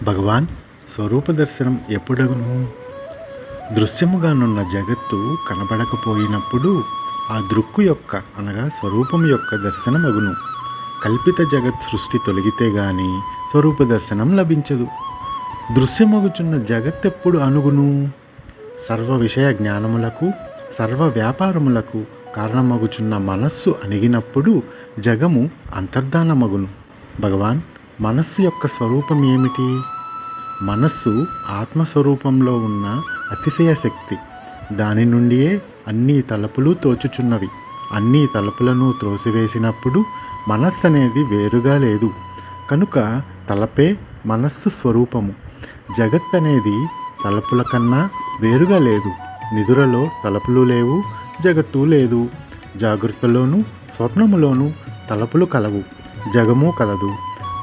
భగవాన్ స్వరూప దర్శనం ఎప్పుడగును? దృశ్యముగానున్న జగత్తు కనబడకపోయినప్పుడు ఆ దృక్కు యొక్క అనగా స్వరూపం యొక్క దర్శనమగును. కల్పిత జగత్ సృష్టి తొలగితే గాని స్వరూప దర్శనం లభించదు. దృశ్యమగుచున్న జగత్తెప్పుడు అనుగును? సర్వ విషయ జ్ఞానములకు సర్వ వ్యాపారములకు కారణమగుచున్న మనస్సు అణిగినప్పుడు జగము అంతర్ధానమగును. భగవాన్, మనస్సు యొక్క స్వరూపం ఏమిటి? మనస్సు ఆత్మస్వరూపంలో ఉన్న అతిశయ శక్తి. దాని నుండియే అన్ని తలపులు తోచుచున్నవి. అన్ని తలపులను త్రోసివేసినప్పుడు మనస్సు అనేది వేరుగా లేదు. కనుక తలపే మనస్సు స్వరూపము. జగత్ అనేది తలపుల కన్నా వేరుగా లేదు. నిదురలో తలపులు లేవు, జగత్తు లేదు. జాగృతలోను స్వప్నములోను తలపులు కలవు, జగము కలదు.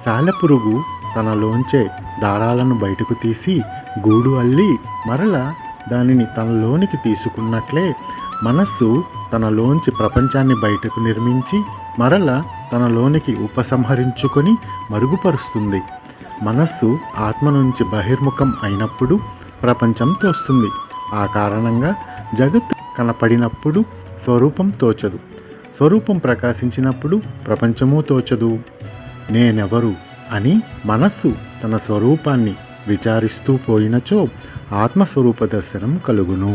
సాలెపురుగు తనలోంచే దారాలను బయటకు తీసి గూడు అల్లి మరల దానిని తనలోనికి తీసుకున్నట్లే మనస్సు తనలోంచి ప్రపంచాన్ని బయటకు నిర్మించి మరల తనలోనికి ఉపసంహరించుకొని మరుగుపరుస్తుంది. మనస్సు ఆత్మ నుంచి బహిర్ముఖం అయినప్పుడు ప్రపంచం తోస్తుంది. ఆ కారణంగా జగత్ కనపడినప్పుడు స్వరూపం తోచదు. స్వరూపం ప్రకాశించినప్పుడు ప్రపంచము తోచదు. నేనెవరు అని మనస్సు తన స్వరూపాన్ని విచారిస్తూ పోయినచో ఆత్మస్వరూప దర్శనం కలుగును.